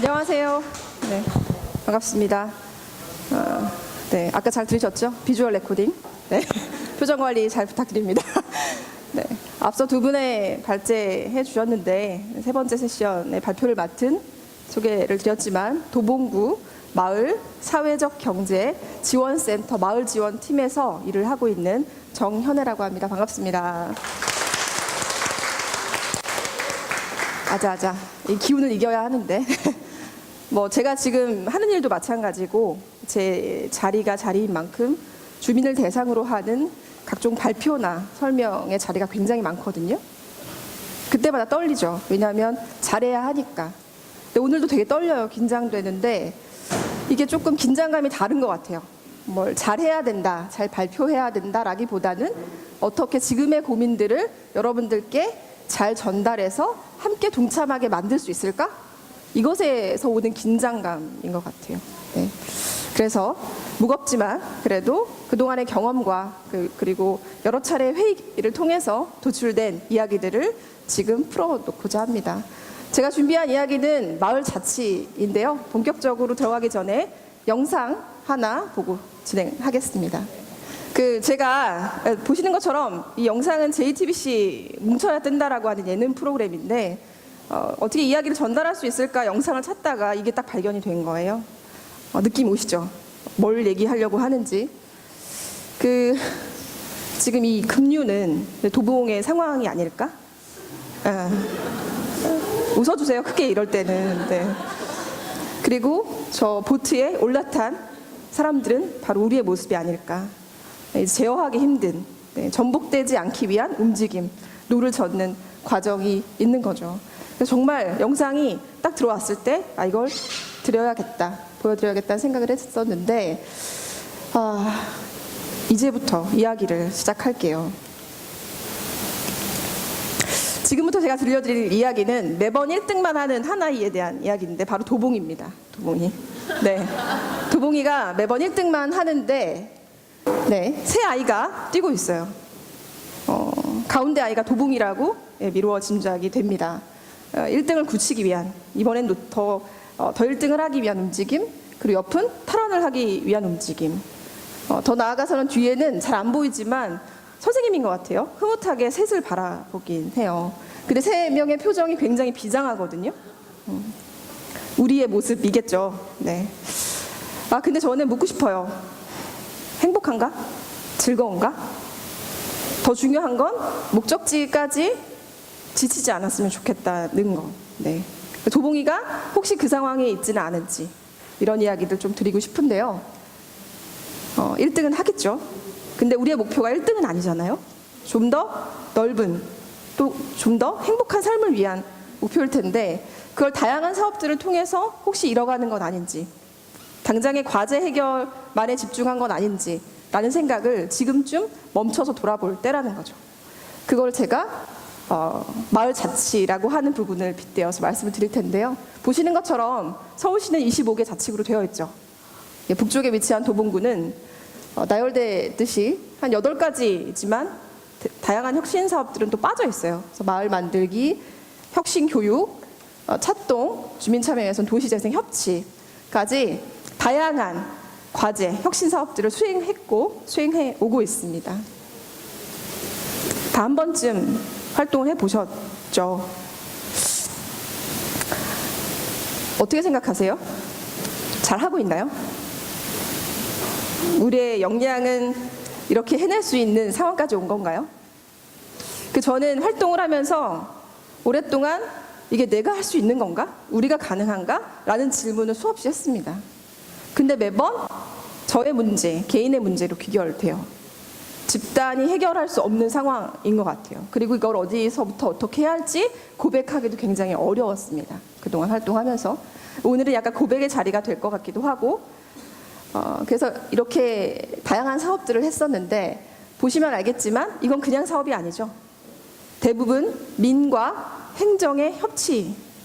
안녕하세요. 네, 반갑습니다. 네, 아까 잘 들으셨죠? 비주얼 레코딩. 네, 표정 관리 잘 부탁드립니다. 네, 앞서 두 분의 발제해 주셨는데 세 번째 세션의 발표를 맡은 소개를 드렸지만 도봉구 마을 사회적 경제 지원센터 마을 지원 팀에서 일을 하고 있는 정현애라고 합니다. 반갑습니다. 아자아자, 이 기운을 이겨야 하는데 뭐 제가 지금 하는 일도 마찬가지고 제 자리가 자리인 만큼 주민을 대상으로 하는 각종 발표나 설명의 자리가 굉장히 많거든요. 그때마다 떨리죠. 왜냐하면 잘해야 하니까. 근데 오늘도 되게 떨려요. 긴장되는데 이게 조금 긴장감이 다른 것 같아요. 뭘 잘해야 된다, 잘 발표해야 된다라기보다는 어떻게 지금의 고민들을 여러분들께 잘 전달해서 함께 동참하게 만들 수 있을까? 이것에서 오는 긴장감인 것 같아요. 네. 그래서 무겁지만 그래도 그동안의 경험과 그리고 여러 차례 회의를 통해서 도출된 이야기들을 지금 풀어놓고자 합니다. 제가 준비한 이야기는 마을 자치인데요. 본격적으로 들어가기 전에 영상 하나 보고 진행하겠습니다. 제가 보시는 것처럼 이 영상은 JTBC 뭉쳐야 뜬다라고 하는 예능 프로그램인데 어떻게 이야기를 전달할 수 있을까 영상을 찾다가 이게 딱 발견이 된 거예요. 느낌 오시죠? 뭘 얘기하려고 하는지. 지금 이 급류는 도봉의 상황이 아닐까? 웃어주세요. 크게 이럴 때는. 네. 그리고 저 보트에 올라탄 사람들은 바로 우리의 모습이 아닐까. 제어하기 힘든, 전복되지 않기 위한 움직임, 노를 젓는 과정이 있는 거죠. 그래서 정말 영상이 딱 들어왔을 때 이걸 드려야겠다, 보여드려야겠다는 생각을 했었는데 이제부터 이야기를 시작할게요. 지금부터 제가 들려드릴 이야기는 매번 1등만 하는 한 아이에 대한 이야기인데 바로 도봉이입니다. 도봉이. 네, 도봉이가 매번 1등만 하는데 세 아이가 뛰고 있어요. 가운데 아이가 도봉이라고 미루어 짐작이 됩니다. 1등을 굳히기 위한, 이번엔 더 1등을 하기 위한 움직임, 그리고 옆은 탈환을 하기 위한 움직임. 더 나아가서는 뒤에는 잘 안 보이지만 선생님인 것 같아요. 흐뭇하게 셋을 바라보긴 해요. 근데 세 명의 표정이 굉장히 비장하거든요. 우리의 모습이겠죠. 네. 근데 저는 묻고 싶어요. 행복한가? 즐거운가? 더 중요한 건 목적지까지 지치지 않았으면 좋겠다는 거. 네. 도봉이가 혹시 그 상황에 있지는 않은지 이런 이야기들 좀 드리고 싶은데요. 1등은 하겠죠. 근데 우리의 목표가 1등은 아니잖아요. 좀 더 넓은, 또 좀 더 행복한 삶을 위한 목표일 텐데 그걸 다양한 사업들을 통해서 혹시 이뤄가는 건 아닌지, 당장의 과제 해결만에 집중한 건 아닌지 라는 생각을 지금쯤 멈춰서 돌아볼 때라는 거죠. 그걸 제가 마을 자치라고 하는 부분을 빗대어서 말씀을 드릴 텐데요. 보시는 것처럼 서울시는 25개 자치구로 되어 있죠. 북쪽에 위치한 도봉구는 나열되듯이 한 8가지지만 다양한 혁신 사업들은 또 빠져 있어요. 그래서 마을 만들기, 혁신 교육, 찾동, 주민참여예선 도시재생 협치까지 다양한 과제, 혁신 사업들을 수행해 오고 있습니다. 다 한 번쯤 활동을 해보셨죠? 어떻게 생각하세요? 잘하고 있나요? 우리의 역량은 이렇게 해낼 수 있는 상황까지 온 건가요? 저는 활동을 하면서 오랫동안 이게 내가 할 수 있는 건가? 우리가 가능한가? 라는 질문을 수없이 했습니다. 근데 매번 저의 문제, 개인의 문제로 귀결돼요. 집단이 해결할 수 없는 상황인 것 같아요. 그리고 이걸 어디서부터 어떻게 해야 할지 고백하기도 굉장히 어려웠습니다. 그동안 활동하면서. 오늘은 약간 고백의 자리가 될 것 같기도 하고 그래서 이렇게 다양한 사업들을 했었는데 보시면 알겠지만 이건 그냥 사업이 아니죠. 대부분 민과 행정의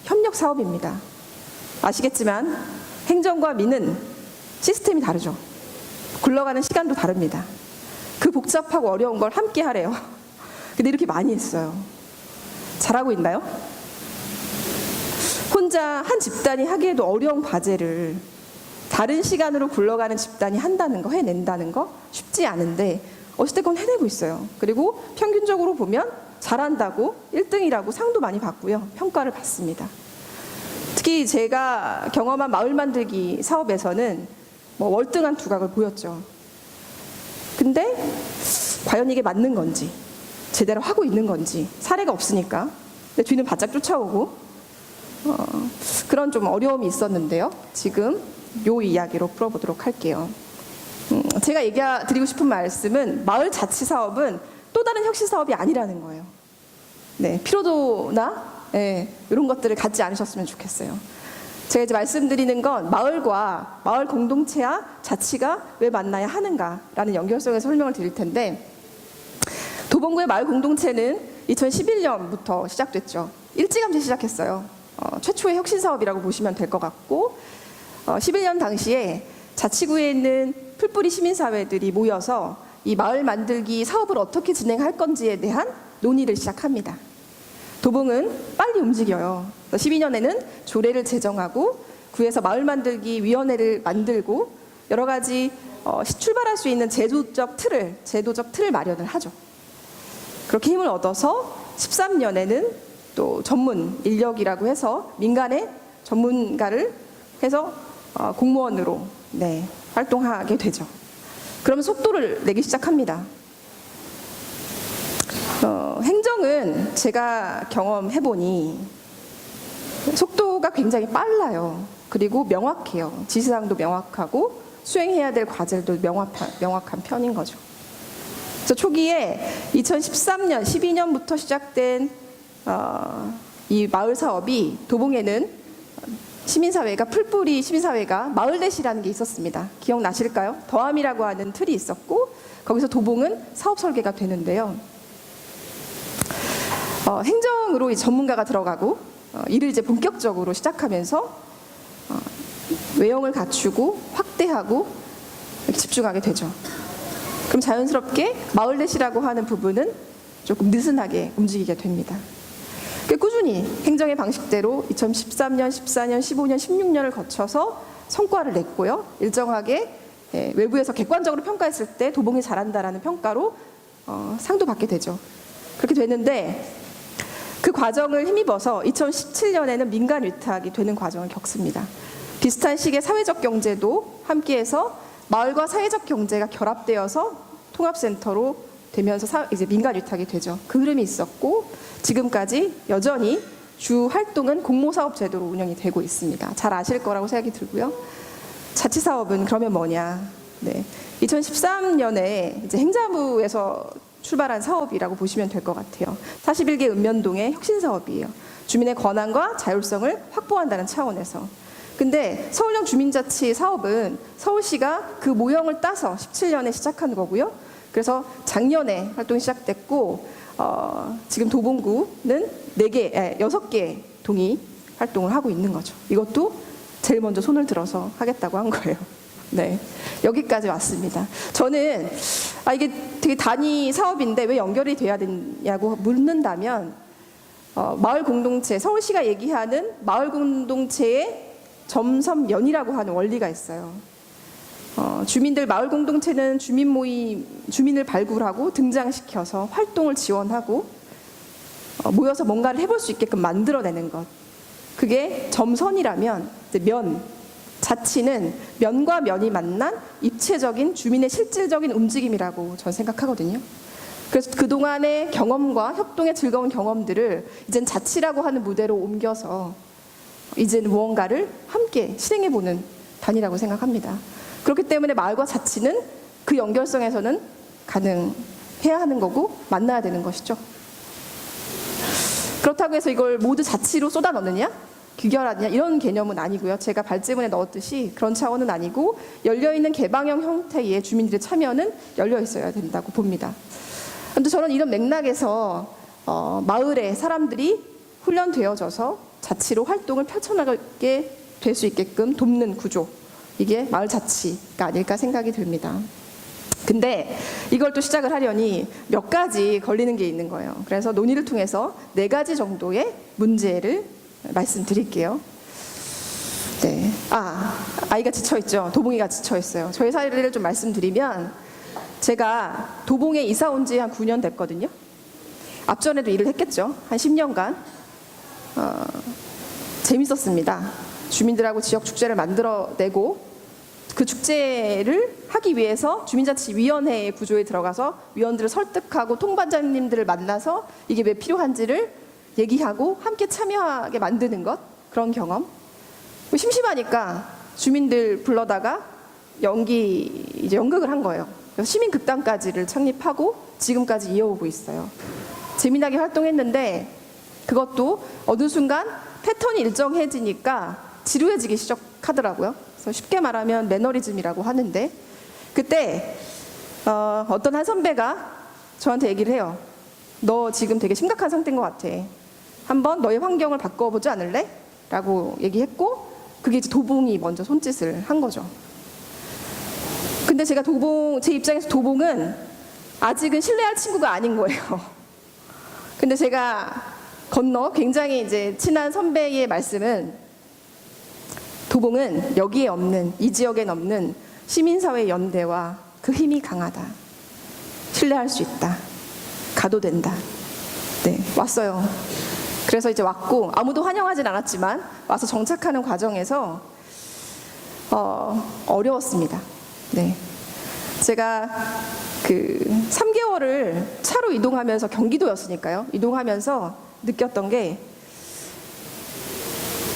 협력 사업입니다. 아시겠지만 행정과 민은 시스템이 다르죠. 굴러가는 시간도 다릅니다. 그 복잡하고 어려운 걸 함께 하래요. 근데 이렇게 많이 했어요. 잘하고 있나요? 혼자 한 집단이 하기에도 어려운 과제를 다른 시간으로 굴러가는 집단이 한다는 거, 해낸다는 거 쉽지 않은데 어찌됐건 해내고 있어요. 그리고 평균적으로 보면 잘한다고 1등이라고 상도 많이 받고요. 평가를 받습니다. 특히 제가 경험한 마을 만들기 사업에서는 뭐 월등한 두각을 보였죠. 근데 과연 이게 맞는 건지, 제대로 하고 있는 건지 사례가 없으니까 근데 뒤는 바짝 쫓아오고 그런 좀 어려움이 있었는데요. 지금 요 이야기로 풀어보도록 할게요. 제가 드리고 싶은 말씀은 마을 자치 사업은 또 다른 혁신 사업이 아니라는 거예요. 네, 피로도나 이런 것들을 갖지 않으셨으면 좋겠어요. 제가 이제 말씀드리는 건 마을과 마을 공동체와 자치가 왜 만나야 하는가라는 연결성에서 설명을 드릴 텐데, 도봉구의 마을 공동체는 2011년부터 시작됐죠. 일찌감치 시작했어요. 최초의 혁신 사업이라고 보시면 될 것 같고, 11년 당시에 자치구에 있는 풀뿌리 시민사회들이 모여서 이 마을 만들기 사업을 어떻게 진행할 건지에 대한 논의를 시작합니다. 도봉은 빨리 움직여요. 12년에는 조례를 제정하고 구에서 마을 만들기 위원회를 만들고 여러 가지 출발할 수 있는 제도적 틀을 마련을 하죠. 그렇게 힘을 얻어서 13년에는 또 전문 인력이라고 해서 민간의 전문가를 해서 공무원으로 활동하게 되죠. 그러면 속도를 내기 시작합니다. 행정은 제가 경험해보니 속도가 굉장히 빨라요. 그리고 명확해요. 지시사항도 명확하고 수행해야 될 과제도 명확한 편인 거죠. 그래서 초기에 2013년, 12년부터 시작된 이 마을 사업이 도봉에는 시민사회가 풀뿌리 시민사회가 마을넷이라는 게 있었습니다. 기억나실까요? 더함이라고 하는 틀이 있었고 거기서 도봉은 사업 설계가 되는데요. 행정으로 이 전문가가 들어가고 이를 이제 본격적으로 시작하면서 외형을 갖추고 확대하고 이렇게 집중하게 되죠. 그럼 자연스럽게 마을넷이라고 하는 부분은 조금 느슨하게 움직이게 됩니다. 꾸준히 행정의 방식대로 2013년, 14년, 15년, 16년을 거쳐서 성과를 냈고요. 일정하게 외부에서 객관적으로 평가했을 때 도봉이 잘한다라는 평가로 상도 받게 되죠. 그렇게 되는데 그 과정을 힘입어서 2017년에는 민간 위탁이 되는 과정을 겪습니다. 비슷한 시기에 사회적 경제도 함께해서 마을과 사회적 경제가 결합되어서 통합센터로 되면서 이제 민간 위탁이 되죠. 그 흐름이 있었고 지금까지 여전히 주 활동은 공모사업 제도로 운영이 되고 있습니다. 잘 아실 거라고 생각이 들고요. 자치사업은 그러면 뭐냐? 2013년에 이제 행자부에서 출발한 사업이라고 보시면 될 것 같아요. 41개 읍면동의 혁신사업이에요. 주민의 권한과 자율성을 확보한다는 차원에서. 근데 서울형 주민자치 사업은 서울시가 그 모형을 따서 17년에 시작한 거고요. 그래서 작년에 활동이 시작됐고 지금 도봉구는 6개 동이 활동을 하고 있는 거죠. 이것도 제일 먼저 손을 들어서 하겠다고 한 거예요. 네, 여기까지 왔습니다. 저는 이게 되게 단위 사업인데 왜 연결이 돼야 되냐고 묻는다면 마을 공동체, 서울시가 얘기하는 마을 공동체의 점선면이라고 하는 원리가 있어요. 주민들 마을 공동체는 주민을 발굴하고 등장시켜서 활동을 지원하고 모여서 뭔가를 해볼 수 있게끔 만들어내는 것. 그게 점선이라면 자치는 면과 면이 만난 입체적인 주민의 실질적인 움직임이라고 저는 생각하거든요. 그래서 그동안의 경험과 협동의 즐거운 경험들을 이젠 자치라고 하는 무대로 옮겨서 이제는 무언가를 함께 실행해보는 단위라고 생각합니다. 그렇기 때문에 마을과 자치는 그 연결성에서는 가능해야 하는 거고 만나야 되는 것이죠. 그렇다고 해서 이걸 모두 자치로 쏟아 넣느냐? 규결하느냐? 이런 개념은 아니고요. 제가 발제문에 넣었듯이 그런 차원은 아니고 열려있는 개방형 형태의 주민들의 참여는 열려 있어야 된다고 봅니다. 그런데 저는 이런 맥락에서 마을의 사람들이 훈련되어져서 자치로 활동을 펼쳐나가게 될 수 있게끔 돕는 구조, 이게 마을 자치가 아닐까 생각이 듭니다. 근데 이걸 또 시작을 하려니 몇 가지 걸리는 게 있는 거예요. 그래서 논의를 통해서 4가지 정도의 문제를 말씀드릴게요. 네. 아이가 지쳐있죠. 도봉이가 지쳐있어요. 저의 사례를 좀 말씀드리면, 제가 도봉에 이사 온 지 한 9년 됐거든요. 앞전에도 일을 했겠죠. 한 10년간. 재밌었습니다. 주민들하고 지역 축제를 만들어내고, 그 축제를 하기 위해서 주민자치위원회의 구조에 들어가서 위원들을 설득하고 통반장님들을 만나서 이게 왜 필요한지를 얘기하고 함께 참여하게 만드는 것, 그런 경험. 심심하니까 주민들 불러다가 연극을 한 거예요. 그래서 시민극단까지를 창립하고 지금까지 이어오고 있어요. 재미나게 활동했는데 그것도 어느 순간 패턴이 일정해지니까 지루해지기 시작하더라고요. 그래서 쉽게 말하면 매너리즘이라고 하는데, 그때 어떤 한 선배가 저한테 얘기를 해요. 너 지금 되게 심각한 상태인 것 같아. 한번 너의 환경을 바꿔보지 않을래? 라고 얘기했고, 그게 이제 도봉이 먼저 손짓을 한 거죠. 근데 제가 제 입장에서 도봉은 아직은 신뢰할 친구가 아닌 거예요. 근데 제가 건너 굉장히 이제 친한 선배의 말씀은, 도봉은 여기에 없는, 이 지역엔 없는 시민사회 연대와 그 힘이 강하다. 신뢰할 수 있다. 가도 된다. 네, 왔어요. 그래서 이제 왔고, 아무도 환영하진 않았지만 와서 정착하는 과정에서 어려웠습니다. 네. 제가 그 3개월을 차로 이동하면서, 경기도였으니까요, 이동하면서 느꼈던 게,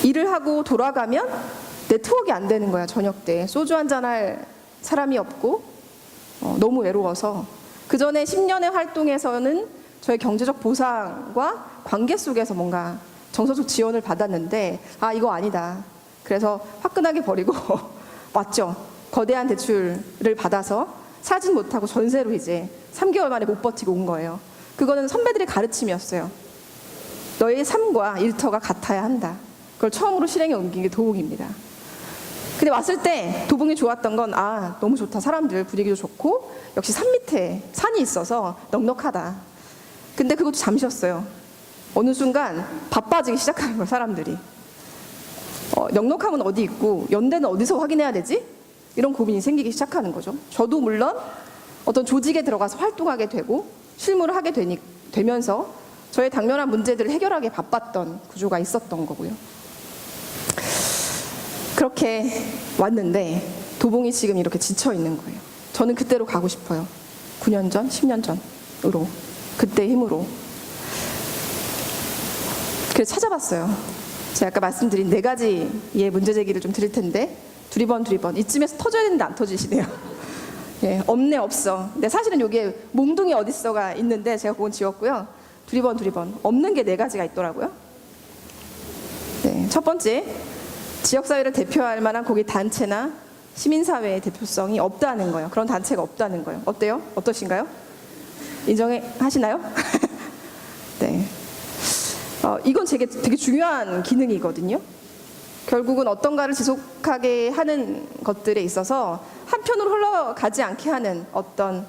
일을 하고 돌아가면 네트워크가 안 되는 거야. 저녁 때 소주 한잔 할 사람이 없고, 너무 외로워서. 그 전에 10년의 활동에서는 저의 경제적 보상과 관계 속에서 뭔가 정서적 지원을 받았는데, 이거 아니다. 그래서 화끈하게 버리고 왔죠. 거대한 대출을 받아서 사진 못하고 전세로 이제 3개월 만에 못 버티고 온 거예요. 그거는 선배들의 가르침이었어요. 너의 삶과 일터가 같아야 한다. 그걸 처음으로 실행에 옮긴 게 도봉입니다. 근데 왔을 때 도봉이 좋았던 건, 너무 좋다. 사람들 분위기도 좋고, 역시 산 밑에 산이 있어서 넉넉하다. 근데 그것도 잠시였어요. 어느 순간 바빠지기 시작하는 거예요, 사람들이. 넉넉함은 어디 있고 연대는 어디서 확인해야 되지? 이런 고민이 생기기 시작하는 거죠. 저도 물론 어떤 조직에 들어가서 활동하게 되고 실무를 하게 되면서 저의 당면한 문제들을 해결하기 바빴던 구조가 있었던 거고요. 그렇게 왔는데 도봉이 지금 이렇게 지쳐 있는 거예요. 저는 그때로 가고 싶어요. 9년 전, 10년 전으로, 그때 힘으로. 그래서 찾아봤어요. 제가 아까 말씀드린 4가지의 문제 제기를 좀 드릴 텐데, 두리번 이쯤에서 터져야 되는데 안 터지시네요. 예, 없네, 없어. 근데 사실은 여기에 몽둥이 어딨어가 있는데 제가 그건 지웠고요. 두리번 없는 게 4가지가 있더라고요. 네, 첫 번째, 지역사회를 대표할 만한 거기 단체나 시민사회의 대표성이 없다는 거예요. 그런 단체가 없다는 거예요. 어때요? 어떠신가요? 인정하시나요? 네. 이건 되게 중요한 기능이거든요. 결국은 어떤가를 지속하게 하는 것들에 있어서 한편으로 흘러가지 않게 하는 어떤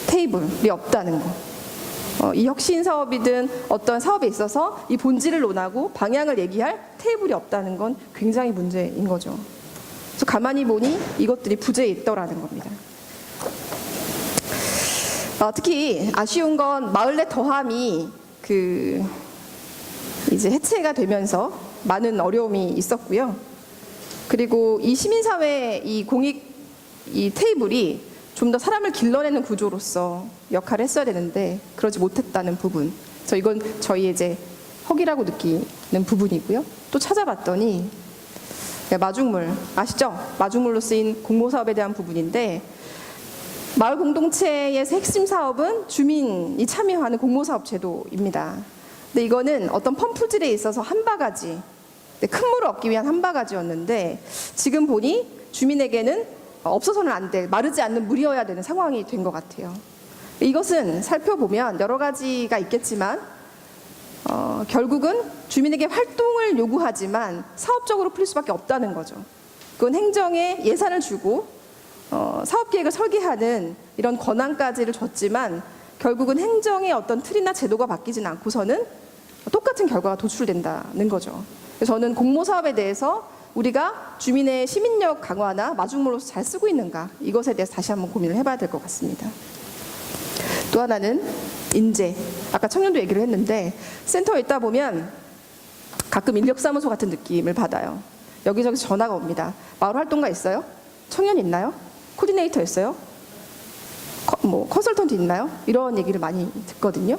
테이블이 없다는 거. 이 혁신 사업이든 어떤 사업에 있어서 이 본질을 논하고 방향을 얘기할 테이블이 없다는 건 굉장히 문제인 거죠. 그래서 가만히 보니 이것들이 부재해 있더라는 겁니다. 특히 아쉬운 건 마을 내 더함이 이제 해체가 되면서 많은 어려움이 있었고요. 그리고 이 시민사회 이 테이블이 좀 더 사람을 길러내는 구조로서 역할을 했어야 되는데 그러지 못했다는 부분. 그래서 이건 저희 이제 허기라고 느끼는 부분이고요. 또 찾아봤더니 마중물 아시죠? 마중물로 쓰인 공모사업에 대한 부분인데, 마을 공동체의 핵심 사업은 주민이 참여하는 공모사업 제도입니다. 근데 이거는 어떤 펌프질에 있어서 한 바가지, 큰 물을 얻기 위한 한 바가지였는데, 지금 보니 주민에게는 없어서는 안 돼, 마르지 않는 물이어야 되는 상황이 된 것 같아요. 이것은 살펴보면 여러 가지가 있겠지만 결국은 주민에게 활동을 요구하지만 사업적으로 풀릴 수밖에 없다는 거죠. 그건 행정에 예산을 주고 사업계획을 설계하는 이런 권한까지를 줬지만 결국은 행정의 어떤 틀이나 제도가 바뀌진 않고서는 똑같은 결과가 도출된다는 거죠. 그래서 저는 공모사업에 대해서 우리가 주민의 시민력 강화나 마중물로서 잘 쓰고 있는가, 이것에 대해서 다시 한번 고민을 해봐야 될 것 같습니다. 또 하나는 인재. 아까 청년도 얘기를 했는데 센터에 있다 보면 가끔 인력사무소 같은 느낌을 받아요. 여기저기서 전화가 옵니다. 마을 활동가 있어요? 청년 있나요? 코디네이터 있어요? 컨설턴트 있나요? 이런 얘기를 많이 듣거든요.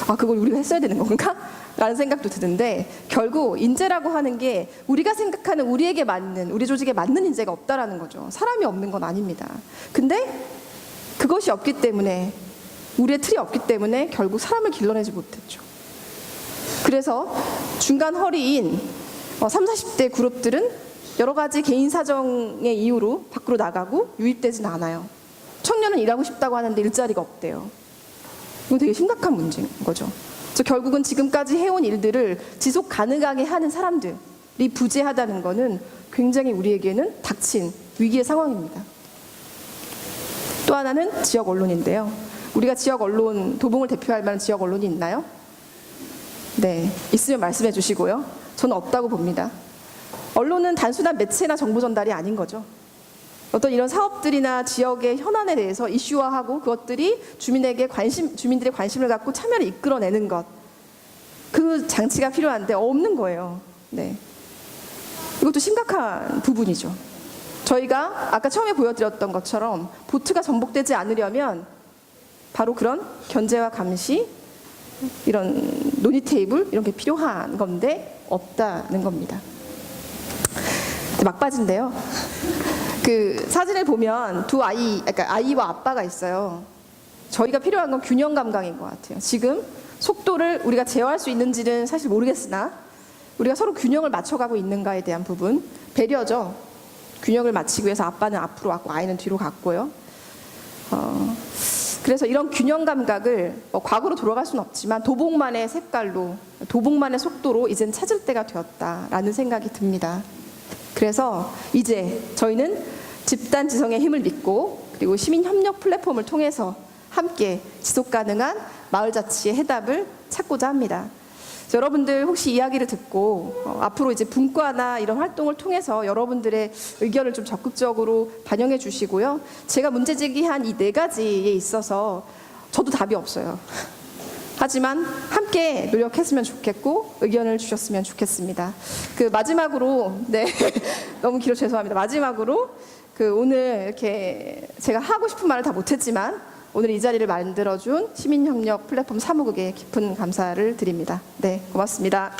아, 그걸 우리가 했어야 되는 건가? 라는 생각도 드는데, 결국 인재라고 하는 게 우리가 생각하는 우리에게 맞는, 우리 조직에 맞는 인재가 없다라는 거죠. 사람이 없는 건 아닙니다. 근데 그것이 없기 때문에, 우리의 틀이 없기 때문에 결국 사람을 길러내지 못했죠. 그래서 중간 허리인 30, 40대 그룹들은 여러 가지 개인 사정의 이유로 밖으로 나가고 유입되진 않아요. 청년은 일하고 싶다고 하는데 일자리가 없대요. 이건 되게 심각한 문제인 거죠. 그래서 결국은 지금까지 해온 일들을 지속 가능하게 하는 사람들이 부재하다는 것은 굉장히 우리에게는 닥친 위기의 상황입니다. 또 하나는 지역 언론인데요. 우리가 지역 언론, 도봉을 대표할 만한 지역 언론이 있나요? 네, 있으면 말씀해 주시고요. 저는 없다고 봅니다. 언론은 단순한 매체나 정보 전달이 아닌 거죠. 어떤 이런 사업들이나 지역의 현안에 대해서 이슈화하고 그것들이 주민들의 관심을 갖고 참여를 이끌어내는 것, 그 장치가 필요한데 없는 거예요. 네, 이것도 심각한 부분이죠. 저희가 아까 처음에 보여드렸던 것처럼 보트가 전복되지 않으려면 바로 그런 견제와 감시, 이런 논의 테이블, 이런 게 필요한 건데 없다는 겁니다. 막바지인데요. 그 사진을 보면 두 아이, 그러니까 아이와 아빠가 있어요. 저희가 필요한 건 균형 감각인 것 같아요. 지금 속도를 우리가 제어할 수 있는지는 사실 모르겠으나 우리가 서로 균형을 맞춰가고 있는가에 대한 부분, 배려죠. 균형을 맞추기 위해서 아빠는 앞으로 왔고 아이는 뒤로 갔고요. 그래서 이런 균형 감각을 과거로 돌아갈 수는 없지만 도봉만의 색깔로, 도봉만의 속도로 이젠 찾을 때가 되었다라는 생각이 듭니다. 그래서 이제 저희는 집단 지성의 힘을 믿고, 그리고 시민 협력 플랫폼을 통해서 함께 지속 가능한 마을 자치의 해답을 찾고자 합니다. 여러분들 혹시 이야기를 듣고 앞으로 이제 분과나 이런 활동을 통해서 여러분들의 의견을 좀 적극적으로 반영해 주시고요. 제가 문제 제기한 이 4가지에 있어서 저도 답이 없어요. 하지만 함께 노력했으면 좋겠고 의견을 주셨으면 좋겠습니다. 그 마지막으로, 네, 너무 길어 죄송합니다. 마지막으로 그 오늘 이렇게 제가 하고 싶은 말을 다 못했지만 오늘 이 자리를 만들어준 시민협력 플랫폼 사무국에 깊은 감사를 드립니다. 네, 고맙습니다.